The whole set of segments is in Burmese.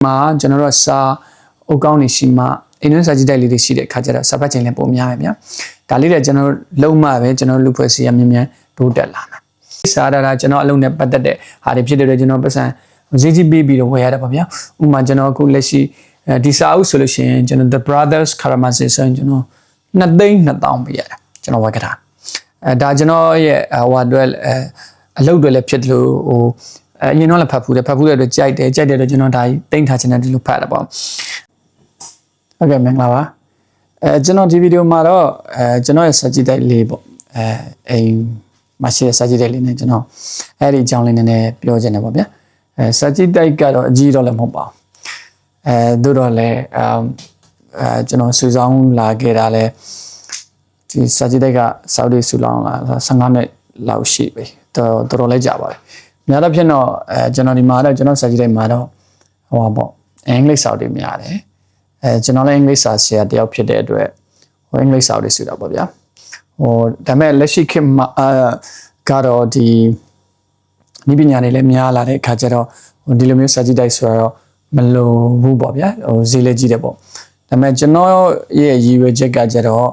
မှာကျွန်တော်တို့စာအုပ်ကောင်းနေရှိမှအင်းနွမ်းစာကြည့်တိုက်လေးတွေရှိတဲ့အခါကျတော့စာဖတ်ချိန်လည်းပုံများမယ်ဗျာဒါလေးလည်းကျွန်တော်လုံးမပဲကျွန်တော်လူဖွဲ့စီရမြင်မြန်တိုးတက်လာမယ်စာရတာကျွန်တော်အလုံးနဲ့ပတ်သက်တဲ့ဟာတွေဖြစ်တဲ့ကျွန်တော်ပတ်စံဈေးကြီးပေးပြီးတော့ဝယ်ရတယ်ပေါ့ဗျာဥပမာကျွန်တော်အခုလက်ရှိဒီစာအုပ်ဆိုလို့ရှိရင်ကျွန်တော် The Brothers Karamazov ဆိုရင်ကျွန်တော်2,200,000ပေးရတယ်ကျွန်တော်ဝယ်ကြတာဒါကျွန်တော်ရဲ့ဟိုအတွက်အလုပ်တွေလည်းဖြစ်တယ်လို့ဟိုအရင်တော့လည်းဖတ်ဖူးတဲ့အတွက်ကြိုက်တယ်တော့ကျွန်တော်ဒါတိမ့်ထားချင်တယ်ဒီလိုဖတ်တာပေါ့ဟုတ်ကဲ့မင်္ဂလာပါကျွန်တော်ဒီဗီဒီယိုမှာတော့ကျွန်တော်ရဲ့စာကြည့်တိုက်လေးပေါ့အိမ်မရှိတဲ့စာကြည့်တိုက်လေးနဲ့ကျွန်တော်အဲ့ဒီအကြောင်းလေးနည်းနည်းပြောချင်တယ်ပေါ့ဗျာစာကြည့်တိုက်ကတော့အကြီးတော့လည်းမဟုတ်ပါဘူးသို့တော့လည်းကျွန်တော်စူဆောင်းလာခဲ့တာလဲဒီစာကြည့်တိုက်ကစောက်တွေစူလောင်းလာ15နှစ်လောက်ရှိပြီတော်တော်လေးကြာပါတယ်များတော့ဖြစ်တော့ကျွန်တော်ဒီမှာတော့ကျွန်တော်စာကြည့်တိုက်မှာတော့ဟိုပါပေါ့အင်္ဂလိပ်စာတွေများတယ်ကျွန်တော်လည်းအင်္ဂလိပ်စာဆရာတယောက်ဖြစ်တဲ့အတွက်ဟိုအင်္ဂလိပ်စာတွေစူတာပေါ့ဗျာဟိုဒါပေမဲ့လက်ရှိခေတ်မှာကတော့ဒီနိပညာတွေလည်းများလာတဲ့အခါကျတော့ဒီလိုမျိုးစာကြည့်တိုက်ဆိုတော့မလိုဘူးပေါ့ဗျာဟိုဈေးလည်းကြီးတယ်ပေါ့ဒါပေမဲ့ကျွန်တော်ရဲ့ရည်ရွယ်ချက်ကကျတော့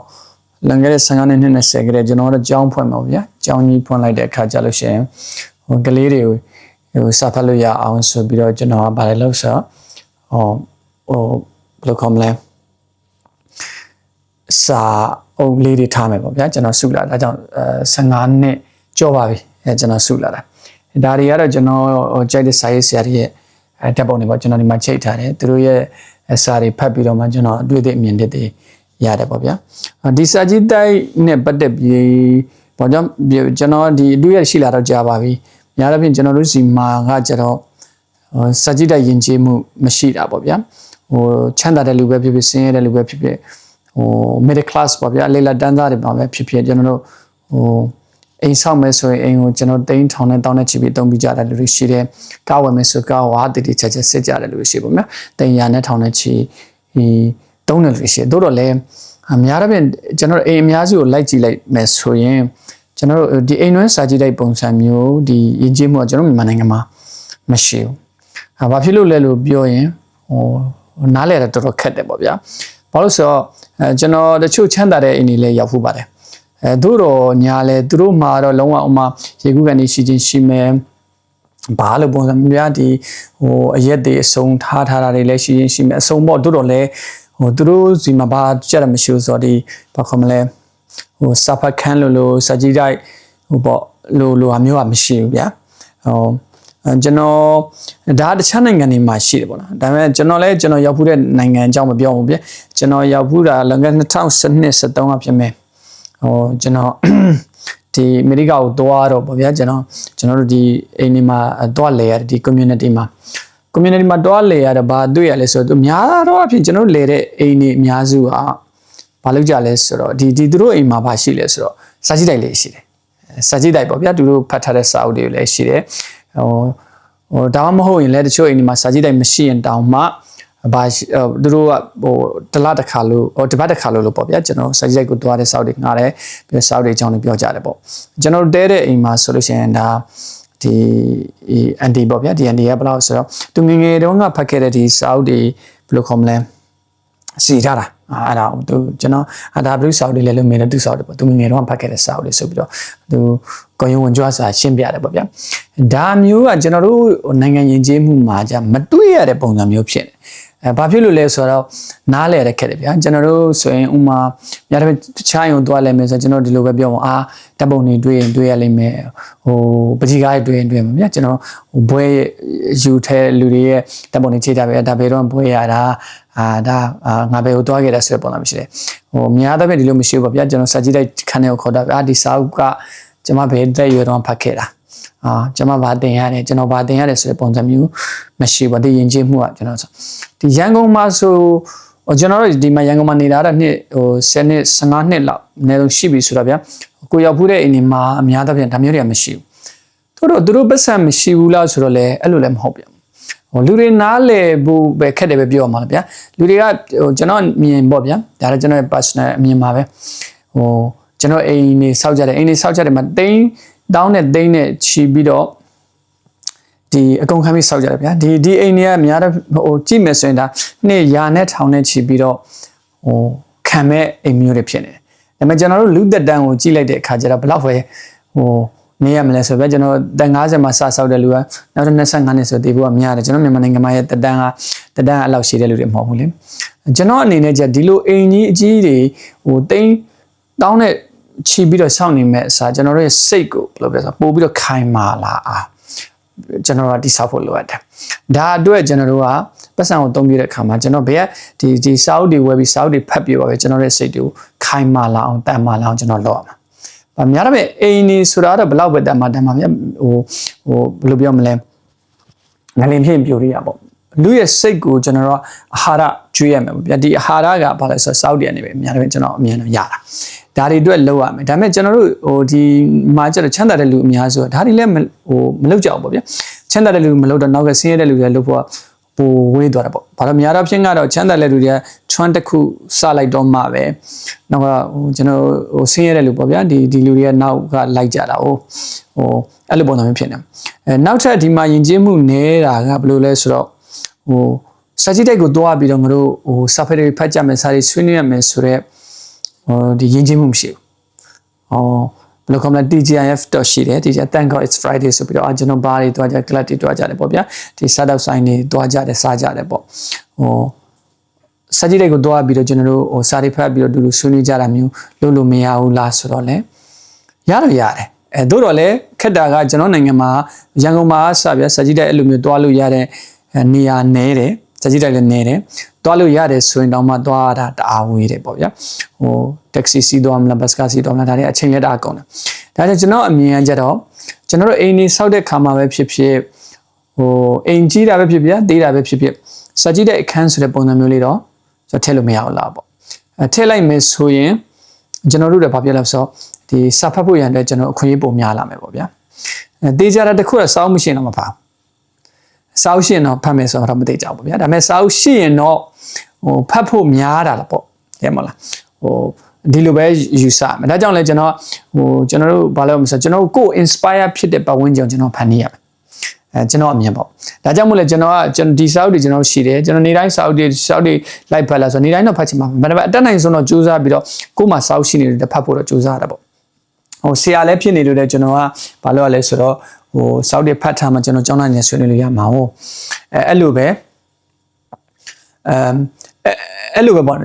လန်ခဲ့တဲ့15နှစ်20ကတည်းကကျွန်တော်တို့ကြောင်းဖွင့်ပါဗျာကြောင်းကြီးဖွင့်လိုက်တဲ့အခါကျလို့ရှိရင်ဟိုကလေးတွေဟိုစာဖတ်လို့ရအောင်ဆိုပြီးတော့ကျွန်တော်ကဗားလို့ဆိုဟိုဘယ်လိုခေါ်မလဲစာအုပ်လေးတွေထားမယ်ပေါ့ဗျာကျွန်တော်စုလာဒါကြောင့်15နှစ်ကျော်ပါပြီကျွန်တော်စုလာတာဒါတွေကတော့ကျွန်တော်ကြိုက်တဲ့စာရေးဆရာတွေရဲ့ဓာတ်ပုံတွေပေါ့ကျွန်တော်ဒီမှာချိန်ထားတယ်သူတို့ရဲ့စာတွေဖတ်ပြီးတော့မှကျွန်တော်အတွေ့အမြင်တွေရတယ်ပေါ့ဗျာဒီစာကြည့်တိုက်နဲ့ပတ်သက်ပြီးပေါ့ကြောင့်ကျွန်တော်ဒီအတွေ့အရှိလာတော့ကြာပါပြီများတော့ဖြင့်ကျွန်တော်တို့စီမှာကကျတော့စာကြည့်တိုက်ယဉ်ကျေးမှုမရှိတာပေါ့ဗျာဟိုချမ်းသာတဲ့လူပဲဖြစ်ဖြစ်ဆင်းရဲတဲ့လူပဲဖြစ်ဖြစ်ဟို middle class ပေါ့ဗျာလေလာတန်းသားတွေပါပဲဖြစ်ဖြစ်ကျွန်တော်တို့ဟိုအိမ်ဆောက်မယ်ဆိုရင်အိမ်ကိုကျွန်တော်တိန်းထောင်နဲ့တောင်းနဲ့ချီပြီးတုံးပြီးကြတဲ့လူတွေရှိတယ်ကားဝယ်မယ်ဆိုကားဝါတည်တည်ချက်ချက်စစ်ကြတဲ့လူတွေရှိပေါ့ဗျာတိန်းရနဲ့ထောင်နဲ့ချီတုံးတဲ့လူတွေရှိတို့တော့လဲအများအားဖြင့်ကျွန်တော်အိမ်အများစုကိုလိုက်ကြည့်လိုက်မယ်ဆိုရင်ကျွန်တော်တို့ဒီအိမ်တွင်းစာကြည့်တိုက်ပုံစံမျိုးဒီယဉ်ကျေးမှုကကျွန်တော်မြန်မာနိုင်ငံမှာမရှိဘူး။ဘာဖြစ်လို့လဲလို့ပြောရင်ဟိုနားလည်ရတော်တော်ခက်တယ်ပေါ့ဗျာ။ဘာလို့ဆိုတော့ကျွန်တော်တချို့ချမ်းသာတဲ့အိမ်တွေလည်းရောက်ဖို့ပါတယ်။သို့တော့ညာလဲသူတို့မှာတော့လုံးဝဥမာရေကူးကန်နေရှိချင်းရှိမယ်။ဘာလို့ပုံစံမျိုးဒီဟိုအရက်တွေအစုံထားတာတွေလည်းရှိချင်းရှိမယ်အစုံပေါ့သို့တော့လဲဟိုသူတို့စီမှာဘာကြက်ရမရှိဘူးဆိုတော့ဒီဘာခေါ်မလဲဟိုစာဖတ်ခန်းလို့စာကြည့်တိုက်ဟိုပေါ့လိုအမျိုးကမရှိဘူးဗျာဟိုကျွန်တော်ဒါတခြားနိုင်ငံတွေမှာရှိတယ်ပေါ့နော်ဒါပေမဲ့ကျွန်တော်ရောက်ဖူးတဲ့နိုင်ငံအကြောင်းမပြောဘူးဗျာကျွန်တော်ရောက်ဖူးတာလွန်ခဲ့2012-13ကဖြစ်မယ်ဟိုကျွန်တော်ဒီအမေရိကကိုသွားတော့ပေါ့ဗျာကျွန်တော်တို့ဒီအိမ်ဒီမှာသွားလဲရတယ်ဒီ community မှာတွားလေရတော့ဘာတွေ့ရလဲဆိုတော့များတော့အဖြစ်ကျွန်တော်လေတဲ့အိမ်တွေအများစုကဘာလုပ်ကြလဲဆိုတော့ဒီသူတို့အိမ်မှာဘာရှိလဲဆိုတော့စာကြည့်တိုက်လေးရှိတယ်စာကြည့်တိုက်ပေါ့ဗျာသူတို့ဖတ်ထားတဲ့စာအုပ်တွေလည်းရှိတယ်ဟိုဒါမှမဟုတ်ရင်လည်းတချို့အိမ်တွေမှာစာကြည့်တိုက်မရှိရင်တောင်မှဘာသူတို့ကဟိုတစ်လတစ်ခါလို့တပတ်တစ်ခါလို့ပေါ့ဗျာကျွန်တော်စာကြည့်တိုက်ကိုတွားတဲ့စာအုပ်တွေငှားတယ်ပြီးစာအုပ်တွေအကြောင်းတွေပြောကြတယ်ပေါ့ကျွန်တော်တဲတဲ့အိမ်မှာဆိုလို့ရှိရင်ဒါဒီအန်တီပေါ့ဗျာဒီအန်တီကဘယ်လောက်ဆိုတော့သူငယ်တုန်းကဖတ်ခဲ့တဲ့ဒီစာအုပ်တွေဘယ်လိုခေါ်မလဲစီထားတာအဲ့ဒါသူကျွန်တော်ဒါဘလူးစာအုပ်တွေလည်းလုပ်နေတယ်သူစာအုပ်တွေပေါ့သူငယ်တုန်းကဖတ်ခဲ့တဲ့စာအုပ်တွေဆိုပြီးတော့သူကိုရုံဝင်ကြွားစာရှင်းပြတယ်ပေါ့ဗျာဒါမျိုးကကျွန်တော်တို့နိုင်ငံယဉ်ကျေးမှုမှာじゃမတွေ့ရတဲ့ပုံစံမျိုးဖြစ်နေဘာဖြစ်လို့လဲဆိုတော့နားလဲရတဲ့ခက်တယ်ဗျာကျွန်တော်တို့ဆိုရင်ဥမာများတယ်တခြားရုံသွားလဲမယ်ဆိုကျွန်တော်ဒီလိုပဲပြောအောင်ဓာတ်ပုံတွေတွေ့ရလိမ့်မယ်ဟိုပကြီးကားတွေတွေ့မှာဗျာကျွန်တော်ဘွဲယူထဲလူတွေရဲ့ဓာတ်ပုံတွေချိန်တာပဲဒါပေတော့ဘွဲရတာဒါငါဘယ်ကိုသွားခဲ့တာဆိုတဲ့ပုံစံမျိုးရှိတယ်ဟိုများတဲ့ဒီလိုမရှိဘူးဗျာကျွန်တော်စာကြည့်တိုက်ခန်းထဲကိုခေါ်တာဒီစာအုပ်ကကျွန်မဘယ်တက်ရွယ်တော့ဖတ်ခဲ့တာကျွန်မဗာတင်ရတယ်ကျွန်တော်ဗာတင်ရတယ်ဆိုတဲ့ပုံစံမျိုးမရှိဘူးဒီယဉ်ကျေးမှုကကျွန်တော်ဒီရန်ကုန်မှာဆိုကျွန်တော်တို့ဒီမှာရန်ကုန်မှာနေတာတော့နှစ်ဟို10နှစ်15နှစ်လောက်အနည်းဆုံးရှိပြီဆိုတော့ဗျာကိုရောက်ဖူးတဲ့အိမ်ဒီမှာအများသဖြင့်ဒါမျိုးတွေကမရှိဘူးသူတို့ပတ်စံမရှိဘူးလားဆိုတော့လေအဲ့လိုလည်းမဟုတ်ပြန်ဟိုလူတွေနားလေဘူးပဲခက်တယ်ပဲပြောရမှာလားဗျာလူတွေကဟိုကျွန်တော်မြင်ပေါ့ဗျာဒါလည်းကျွန်တော်ရဲ့ personal အမြင်ပါပဲဟိုကျွန်တော်အိမ်နေစောက်ကြတယ်မှာတိန်းတောင်းနဲ့ချီပြီးတော့ ဒီအကုန်ခံပြီးစောက်ကြတယ်ဗျာဒီအိမ်တွေကများတော့ဟိုကြည့်မယ်ဆိုရင်ဒါနှစ်ရာနဲ့ထောင်နဲ့ချီပြီးတော့ဟိုခံမဲ့အိမ်မျိုးတွေဖြစ်နေတယ်ဒါပေမဲ့ကျွန်တော်တို့လူသက်တမ်းကိုကြည့်လိုက်တဲ့အခါကျတော့ဘယ်လောက်ပဲဟိုနေရမလဲဆိုတော့ကျွန်တော်တန်90မှာစဆောက်တဲ့လူကနောက်တော့25နှစ်ဆိုတည်ဖို့ကများတယ်ကျွန်တော်မြန်မာနိုင်ငံမှာရဲ့သက်တမ်းအဲ့လောက်ရှိတဲ့လူတွေမဟုတ်ဘူးလေကျွန်တော်အနေနဲ့じゃဒီလိုအိမ်ကြီးအကြီးတွေဟိုတိန်းတောင်းနဲ့ချီပြီးတော့စောင့်နေမဲ့အစားကျွန်တော်တို့ရဲ့စိတ်ကိုဘယ်လိုပြောဆိုပို့ပြီးတော့ခိုင်မာလာအားကျွန်တော်ကတိဆောက်ဖို့လိုအပ်တယ်ဒါအတွက်ကျွန်တော်တို့ကပတ်စံကိုသုံးပြတဲ့အခါမှာကျွန်တော်ဘယ်ကဒီစာအုပ်တွေဝယ်ပြီးစာအုပ်တွေဖတ်ပြပါပဲကျွန်တော်ရဲ့စိတ်တွေကိုခိုင်မာလာအောင်တန်မာလာအောင်ကျွန်တော်လုပ်ရမှာဗာများတော့ပဲအိမ်နေဆိုတာတော့ဘယ်လောက်ပဲတန်မာမြတ်ဟိုဘယ်လိုပြောမလဲငလင်ဖြစ်ပြိုရရပေါ့လူရဲ့စိတ်ကိုကျွန်တော်တို့အာဟာရကျွေးရမယ်ဗျာဒီအာဟာရကဘာလဲဆိုတော့စောက်တယ်နေပဲများတော့ကျွန်တော်အမြင်တော့ရတာဒါတွေအတွက်လောက်ရမယ်ဒါပေမဲ့ကျွန်တော်တို့ဟိုဒီမှာကျတော့ချမ်းသာတဲ့လူအများစုဒါတွေလည်းဟိုမလောက်ကြအောင်ပေါ့ဗျာချမ်းသာတဲ့လူမလောက်တော့နောက်ကဆင်းရဲတဲ့လူတွေလောက်ဖို့ပိုဝေးသွားတာပေါ့ဘာလို့များတော့ဖြစ်ကတော့ချမ်းသာတဲ့လူတွေကချွမ်းတစ်ခုစလိုက်တော့မှပဲနောက်ကဟိုကျွန်တော်ဟိုဆင်းရဲတဲ့လူပေါ့ဗျာဒီလူတွေကနောက်ကလိုက်ကြတာဟိုအဲ့လိုပုံစံမျိုးဖြစ်နေနောက်ထပ်ဒီမှာယဉ်ကျေးမှုနေတာကဘယ်လိုလဲဆိုတော့ဟိုစာကြည့်တိုက်ကိုတွားပြီးတော့ငါတို့ဟိုစာဖက်တွေဖတ်ကြမယ်စာတွေဆွေးနွေးရမယ်ဆိုတော့ဒီယဉ်ကျေးမှုမရှိဘူးဘယ်လိုကောမလဲ TGIF တော့ရှိတယ် TGIF Thank God It's Friday ဆိုပြီးတော့ကျွန်တော်ဘားတွေတွားကြ club တွေတွားကြတယ်ပေါ့ဗျာဒီစားတော့ဆိုင်တွေတွားကြတယ်စားကြတယ်ပေါ့စာကြည့်တိုက်ကိုတွားပြီးတော့ကျွန်တော်တို့စာတွေဖတ်ပြီးတော့တူဆွေးနွေးကြတာမျိုးလုပ်လို့မရဘူးလားဆိုတော့လေရတော့ရတယ်သို့တော့လေခက်တာကကျွန်တော်နိုင်ငံမှာရန်ကုန်မှာစပြစာကြည့်တိုက်အဲ့လိုမျိုးတွားလို့ရတဲ့နေရာနဲတယ်စာကြည့်တိုက်လည်းနဲတယ်တွားလို့ရတယ်ဆိုရင်တော့မှတွားတာတအားဝေးတယ်ပေါ့ဗျာတက္ကစီစီတော့မလားဘတ်စကာစီတော့မလားဒါတွေအချိန်လက်တအားကုန်တယ်ဒါကြောင့်ကျွန်တော်အမြင်ကကြတော့ကျွန်တော်တို့အိမ်နေဆောက်တဲ့ခါမှာပဲဖြစ်ဖြစ်အိမ်ကြီးတာပဲဖြစ်ဖြစ်သေးတာပဲဖြစ်ဖြစ်စာကြည့်တဲ့အခန်းဆိုတဲ့ပုံစံမျိုးလေးတော့ကျွန်တော်ထည့်လို့မရဘူးလားပေါ့ထည့်လိုက်မယ်ဆိုရင်ကျွန်တော်တို့လည်းဘာပြောလဲဆိုတော့ဒီစာဖတ်ဖို့ရန်အတွက်ကျွန်တော်အခွင့်အရေးပုံများလာမယ်ပေါ့ဗျာတေးကြတာတခုတော့စောင်းမရှိရင်တော့မပါစောင်းရှိရင်တော့ဖတ်မယ်ဆိုတော့မသိကြဘူးဗျာဒါပေမဲ့စောင်းရှိရင်တော့ဖတ်ဖို့များတာလားပေါ့ရဲမလားဒီလိုပဲယူဆမယ်ဒါကြောင့်လဲကျွန်တော်တို့ဘာလို့မဆိုကျွန်တော်ကို inspire ဖြစ်တဲ့ပတ်ဝန်းကျင်ကျွန်တော်ဖန်နေရမယ်ကျွန်တော်အမြင်ပေါ့ဒါကြောင့်မို့လဲကျွန်တော်ဒီစာအုပ်တွေကျွန်တော်ရှိတယ်ကျွန်တော်နေတိုင်းစာအုပ်တွေလိုက်ဖတ်လာဆိုနေတိုင်းတော့ဖတ်ချင်မှာဒါပေမဲ့အတက်နိုင်ဆုံးတော့စူးစမ်းပြီးတော့ကိုယ်မှာစာအုပ်ရှိနေတဲ့ဖတ်ဖို့တော့စူးစမ်းရတာပေါ့ဆရာလည်းဖြစ်နေလို့လည်းကျွန်တော်ကဘာလို့ရလဲဆိုတော့စာအုပ်တွေဖတ်ထားမှကျွန်တော်ကျောင်းသားနေဆွေးနွေးလို့ရမှာအဲ့လိုပဲအဲ့လိုပဲပေါ့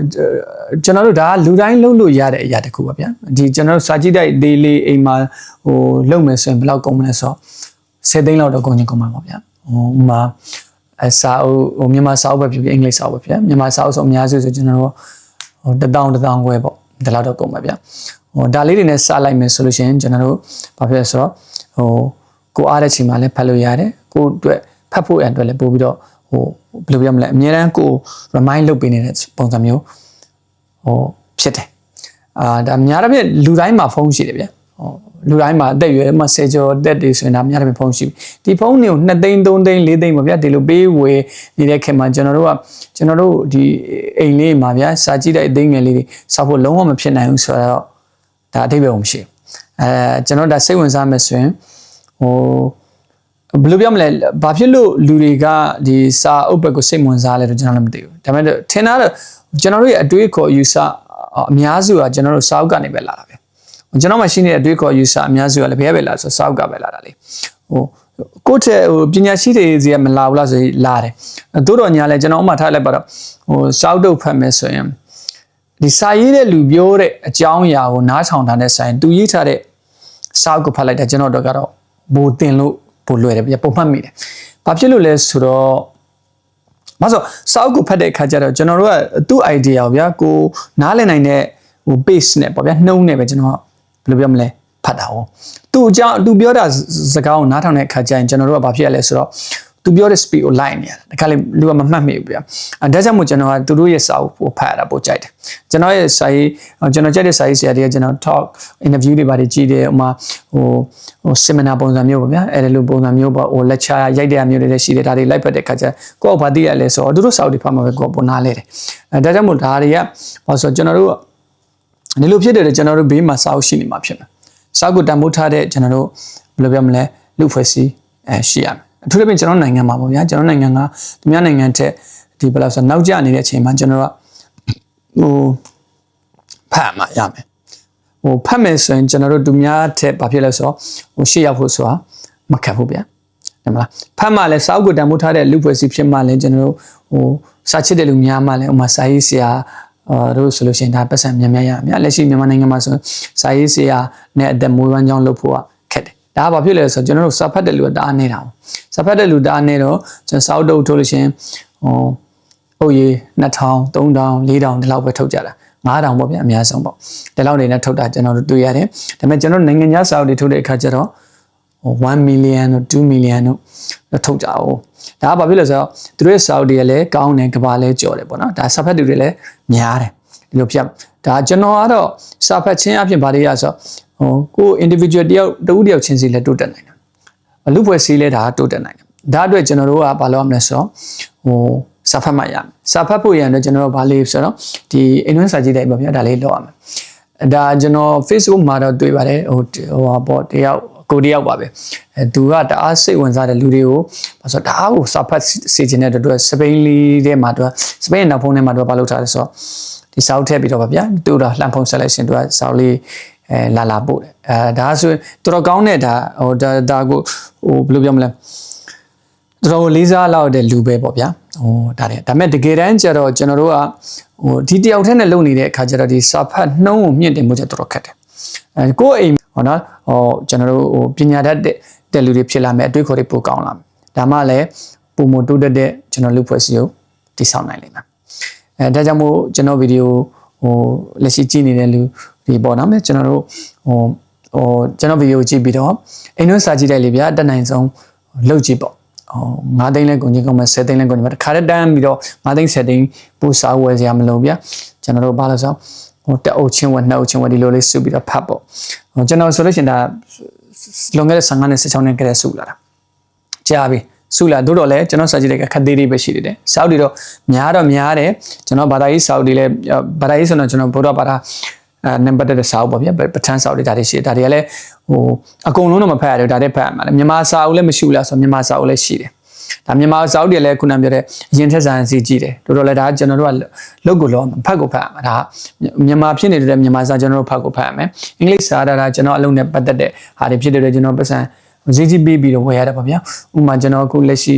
ကျွန်တော်တို့ဒါလူတိုင်းလုပ်လို့ရတဲ့အရာတစ်ခုပါဗျာဒီကျွန်တော်တို့စာကြည့်တိုက်သေးလေးအိမ်မှာလုပ်မယ်ဆိုရင်ဘယ်လောက်ကုန်မလဲဆိုတော့10သိန်းလောက်တော့ကုန်မှာပါဗျာမှာစာအုပ်မြန်မာစာအုပ်ပဲဖြစ်ဖြစ်အင်္ဂလိပ်စာအုပ်ပဲဖြစ်မြန်မာစာအုပ်ဆိုအများစုဆိုကျွန်တော်တို့1000ခွဲပေါ့ဒါလောက်တော့ကုန်ပါဗျာဒါလေးတွေနဲ့စလိုက်မယ်ဆိုလို့ရှိရင်ကျွန်တော်တို့ဘာဖြစ်လဲဆိုတော့ကိုအားတဲ့ချိန်မှာလည်းဖတ်လို့ရတယ်ကိုအတွက်ဖတ်ဖို့ရန်အတွက်လည်းပို့ပြီးတော့ဘယ်လိုပြောမလဲအများတန်းကို remind လုပ်ပေးနေတဲ့ပုံစံမျိုးဖြစ်တယ်ဒါများတော့ဖြစ်လူတိုင်းမှာဖုန်းရှိတယ်ဗျလူတိုင်းမှာအသက်အရွယ်မှာ10ကျော်တက်တွေဆိုရင်ဒါများတော့ဖုန်းရှိပြီဒီဖုန်းတွေကို2သိန်း3သိန်း4သိန်းပါဗျာဒီလိုပေးဝယ်နေတဲ့ခင်မှာကျွန်တော်တို့ဒီအိမ်လေးမှာဗျာစာကြည့်တဲ့အသိငယ်လေးတွေစောက်ဖို့လုံးဝမဖြစ်နိုင်ဘူးဆိုတော့ဒါအထိပ္ပယ်မရှိကျွန်တော်ဒါစိတ်ဝင်စားမယ်ဆိုရင်ဘယ်လိုပြောမလဲဘာဖြစ်လို့လူတွေကဒီစာအုပ်ဘက်ကိုစိတ်ဝင်စားလဲတော့ကျွန်တော်လည်းမသိဘူးဒါပေမဲ့ထင်တာတော့ကျွန်တော်တို့ရဲ့အတွေးခေါ်ယူဆအများစုကကျွန်တော်တို့စာအုပ်ကနေပဲလာတာပဲကျွန်တော်မှရှိနေတဲ့အတွေးခေါ်ယူဆအများစုကလည်းဘယ်ပဲလာဆိုစာအုပ်ကပဲလာတာလေကိုယ့်တဲ့ပညာရှိတွေစီကမလာဘူးလားဆိုရင်လာတယ်သို့တော်ညာလဲကျွန်တော်ဥမာထားလိုက်ပါတော့စာအုပ်တို့ဖတ်မယ်ဆိုရင်ဒီစာရေးတဲ့လူပြောတဲ့အကြောင်းအရာကိုနားထောင်တာနဲ့ဆိုင်သူရေးထားတဲ့စာအုပ်ကိုဖတ်လိုက်တာကျွန်တော်တို့ကတော့ဘိုးတင်လို့ပို့လွယ်တယ်ပြပုံမှန်မိတယ်။ဘာဖြစ်လို့လဲဆိုတော့မဆိုစာအုပ်ကိုဖတ်တဲ့အခါကျတော့ကျွန်တော်တို့ကသူ့ idea ကိုဗျာကိုနားလည်နိုင်တဲ့base နဲ့ပေါ့ဗျာနှုံးနဲ့ပဲကျွန်တော်ဘယ်လိုပြောမလဲဖတ်တာ哦။သူ့အကြောင်းသူပြောတာစကားကိုနားထောင်တဲ့အခါကျရင်ကျွန်တော်တို့ကဘာဖြစ်ရလဲဆိုတော့သူပြောတဲ့ speed ကိုလိုက်နေရတာဒါကလည်းလူကမမှတ်မိဘူးဗျာဒါကြောင့်မို့ကျွန်တော်ကသူတို့ရဲ့စာအုပ်ကိုဖတ်ရတာပိုကြိုက်တယ်ကျွန်တော်ရဲ့စာရေးကျွန်တော်ကြိုက်တဲ့စာရေးဆရာတွေကကျွန်တော် talk interview တွေပါတယ်ကြည့်တယ်ဥမာseminar ပုံစံမျိုးပေါ့ဗျာအဲ့လိုပုံစံမျိုးပေါ့lecture ရိုက်တဲ့မျိုးတွေလည်းရှိတယ်ဒါတွေလိုက်ဖတ်တဲ့အခါကျကိုယ့်ဘာသိရလဲဆိုတော့သူတို့စာအုပ်တွေဖတ်မှာပဲကိုယ့်ပုံနားလဲတယ်ဒါကြောင့်မို့ဒါတွေကဘာဆိုကျွန်တော်တို့ဒီလိုဖြစ်တယ်ကျွန်တော်တို့ဘေးမှာစာအုပ်ရှိနေမှာဖြစ်မှာစာအုပ်ကိုတန်ဖိုးထားတဲ့ကျွန်တော်တို့ဘယ်လိုပြောမလဲလူဖွဲ့စည်းရှိရမယ် အထူးသဖြင့်ကျွန်တော်နိုင်ငံမှာပေါ့ဗျာကျွန်တော်နိုင်ငံကသူများနိုင်ငံထက်ဒီဘယ်လောက်ဆိုနောက်ကျနေတဲ့အချိန်မှာကျွန်တော်ကဖတ်မှာရမယ်ဖတ်မယ်ဆိုရင်ကျွန်တော်တို့သူများထက်ဘာဖြစ်လဲဆိုတော့ရှေ့ရောက်ဖို့ဆိုတာမခက်ဘူးဗျာဟုတ်မလားဖတ်မှလည်းစာအုပ်ကိုတန်ဖိုးထားတဲ့လူဖွဲ့စည်းဖြစ်မှလည်းကျွန်တော်တို့စာချစ်တဲ့လူများမှလည်းဥမာစာရေးဆရာတို့ဆိုလို့ရှိရင်ဒါပတ်စံများရများလက်ရှိမြန်မာနိုင်ငံမှာဆိုစာရေးဆရာနဲ့အသက်မွေးဝမ်းကြောင်းလုပ်ဖို့ကခက်တယ်ဒါကဘာဖြစ်လဲဆိုတော့ကျွန်တော်တို့စာဖတ်တဲ့လူကတအားနေတာစာဖတ်တဲ့လူတအားနေတော့ကျွန်တော်စာအုပ်တုပ်ထုတ်လို့ရှိရင်အုပ်ရည်2000 3000 4000ဒီလောက်ပဲထုတ်ကြတာ9000ပေါ့ဗျာအများဆုံးပေါ့ဒီလောက်နေနဲ့ထုတ်တာကျွန်တော်တို့တွေ့ရတယ်ဒါပေမဲ့ကျွန်တော်နိုင်ငံခြားစာအုပ်တွေထုတ်တဲ့အခါကျတော့1 million တို့2 million တို့ထုတ်ကြအောင်ဒါကဘာဖြစ်လဲဆိုတော့သူတို့ရဲ့စာအုပ်တွေကလည်းကောင်းတယ်ကဘာလည်းကြော်တယ်ပေါ့နော်ဒါစာဖတ်သူတွေလည်းများတယ်ဒီလိုဖြစ်ဒါကျွန်တော်ကတော့စာဖတ်ခြင်းအပြင်ဗာတွေရဆိုကို individual တယောက်ချင်းစီလည်းတိုးတက်နိုင်တယ်လူဖွဲ့စည်းလဲဒါတိုးတက်နိုင်တယ်ဒါအတွက်ကျွန်တော်တို့ကဘာလုပ်ရမလဲဆိုတော့စာဖတ်မှရမယ်စာဖတ်ဖို့ရရင်တော့ကျွန်တော်တို့ဘာလေးဆိုတော့ဒီအင်္ဂလိပ်စာကြည့်လိုက်ပါဗျာဒါလေးလုပ်ရမယ်ဒါကျွန်တော် Facebook မှာတော့တွေ့ပါတယ်ပေါ့တယောက်ကိုတယောက်ပါပဲသူကတအားစိတ်ဝင်စားတဲ့လူတွေကိုဘာဆိုတအားကိုစာဖတ်စေချင်တဲ့အတွက်စပိန်လေးထဲမှာသူစပိန်နောက်ဖုန်းထဲမှာသူဘာလုပ်ထားလဲဆိုတော့ဒီစာအုပ်ထည့်ပြီးတော့ပါဗျာသူတော့လှမ်းဖုန်းဆက်လိုက်ရှင်သူကစာအုပ်လေးလာပို့တယ်ဒါဆိုတော်တော်ကောင်းတဲ့ဒါဒါကိုဘယ်လိုပြောမလဲတော်လေးစားလောက်တဲ့လူပဲပေါ့ဗျာဒါမဲ့တကယ်တမ်းကျတော့ကျွန်တော်တို့ကဒီတယောက်တည်းနဲ့လုပ်နေတဲ့အခါကျတော့ဒီစာဖတ်နှုံးကိုမြင့်တင်မှုချက်တော်တော်ခက်တယ်ကိုယ့်အိမ်ဟောနော်ကျွန်တော်တို့ပညာတတ်တဲ့လူတွေဖြစ်လာမယ်အတွေ့အခေါ်တွေပိုကောင်းလာမယ်ဒါမှလည်းပုံမတိုးတက်တဲ့ကျွန်တော်လူဖွဲ့စည်းကိုတည်ဆောက်နိုင်လိမ့်မယ်ဒါကြောင့်မို့ကျွန်တော်ဗီဒီယိုလက်ရှိကြည့်နေတဲ့လူဒီပေါ့နော်ကျွန်တော်တို့ကျွန်တော်ဗီဒီယိုကြည့်ပြီးတော့အိမ်တွင်းစာကြည့်လိုက်လေဗျာတက်နိုင်ဆုံးလုပ်ကြည့်ပေါ့9သိန်းလဲကုန်ကြီးကုန်မယ်10သိန်းလဲကုန်ကြီးမယ်တခါတည်းတန်းပြီးတော့9သိန်း10သိန်းပို့စာဝယ်စရာမလိုဗျာကျွန်တော်တို့ဘာလို့ဆိုတက်အုပ်ချင်းဝက်နှုတ်ချင်းဝက်ဒီလိုလေးစုပြီးတော့ဖတ်ပေါ့ကျွန်တော်ဆိုလို့ရှိရင်ဒါလွန်ခဲ့တဲ့15နဲ့16နှစ်ကတည်းကစုလာတာကြားပြီစုလာတို့တော့လဲကျွန်တော်စာကြည့်တဲ့ခက်သေးလေးပဲရှိနေတယ်စာအုပ်တွေတော့များတယ်ကျွန်တော်ဘာသာရေးစာအုပ်တွေလဲဘာသာရေးဆိုတော့ကျွန်တော်ဘုရားဘာသာနံပါတ်တဲ့စာအုပ်ပေါ့ဗျာပဋ္ဌာန်းစာအုပ်တွေဒါတွေရှိတယ်ဒါတွေကလည်းအကုန်လုံးတော့မဖတ်ရဘူးဒါတွေဖတ်ရမှာလေမြန်မာစာအုပ်လည်းမရှိဘူးလားဆိုမြန်မာစာအုပ်လည်းရှိတယ်ဒါမြန်မာစာအုပ်တွေလည်းခုနပြောတဲ့အရင်ထက်စာရင်စီကြည့်တယ်တို့တော့လည်းဒါကျွန်တော်တို့ကလုတ်ကိုလောဖတ်ကိုဖတ်ရမှာဒါမြန်မာဖြစ်နေတဲ့မြန်မာစာကျွန်တော်တို့ဖတ်ကိုဖတ်ရမယ်အင်္ဂလိပ်စာဒါကျွန်တော်အလုံးနဲ့ပတ်သက်တဲ့ဟာတွေဖြစ်တဲ့ကျွန်တော်ပတ်စံဈေးကြီးပေးပြီးတော့ဝယ်ရတယ်ပေါ့ဗျာဥပမာကျွန်တော်အခုလက်ရှိ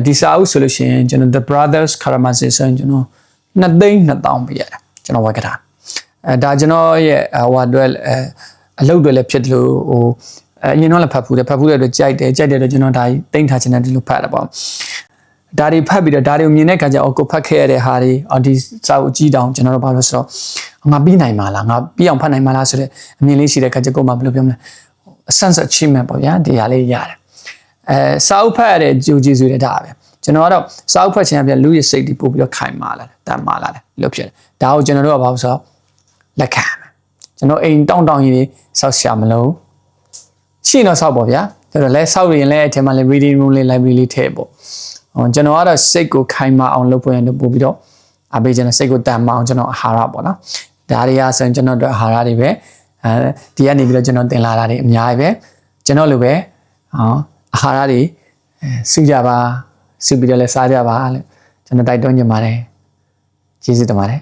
ဒီစာအုပ်ဆိုလို့ရှိရင်ကျွန်တော် The Brothers Karamazov ဆိုရင်ကျွန်တော်2,200,000ပေးရတယ်ကျွန်တော်ဝယ်ကြတာဒါကျွန်တော်ရဲ့ဟိုအတွက်အလုပ်တွေလည်းဖြစ်တယ်လို့အရင်တော့လည်းဖတ်ဖူးတဲ့အတွက်ကြိုက်တယ်တော့ကျွန်တော်ဒါတိမ့်ထားချင်တယ်ဒီလိုဖတ်တာပေါ့ဒါတွေဖတ်ပြီးတော့ဒါတွေကိုမြင်တဲ့အခါကျကိုဖတ်ခဲ့ရတဲ့ဟာတွေဒီစာအုပ်ကြီးတောင်ကျွန်တော်တို့ဘာလို့ဆိုတော့ငါပြီးနိုင်မှာလားငါပြီးအောင်ဖတ်နိုင်မှာလားဆိုတဲ့အမြင်လေးရှိတဲ့အခါကျကိုမှဘယ်လိုပြောမလဲa sense of achievement ပေါ့ဗျာဒီဟာလေးရတယ်စာအုပ်ဖတ်ရတဲ့ကြိုးကျေးဇူးတွေဒါပဲကျွန်တော်ကတော့စာအုပ်ဖတ်ခြင်းအပြင်လူရဲ့စိတ်တွေပို့ပြီးတော့ခိုင်မာလာတယ်တန်မာလာတယ်လို့ဖြစ်တယ်ဒါကိုကျွန်တော်တို့ကဘာလို့ဆိုတော့လက်ခံမယ်ကျွန်တော်အိမ်တောင်းကြီးစောက်ရှာမလို့ရှိတော့စောက်ပေါ့ဗျာကျွန်တော်လဲစောက်ရင်လဲအထက်မှာလဲ reading room လေး library လေးထည့်ပေါ့ကျွန်တော်ကတော့စိတ်ကိုခိုင်မာအောင်လုပ်ဖို့ရတဲ့ပို့ပြီးတော့အပေးကျွန်တော်စိတ်ကိုတန်မာအောင်ကျွန်တော်အာဟာရပေါ့နော်ဒါတွေကဆိုရင်ကျွန်တော်တို့အာဟာရတွေပဲဒီကနေပြီးတော့ကျွန်တော်တင်လာတာတွေအများကြီးပဲကျွန်တော်လိုပဲအာဟာရတွေစုကြပါစုပြီးတော့လဲစားကြပါလို့ကျွန်တော်တိုက်တွန်းချင်ပါတယ်ကျေးဇူးတင်ပါတယ်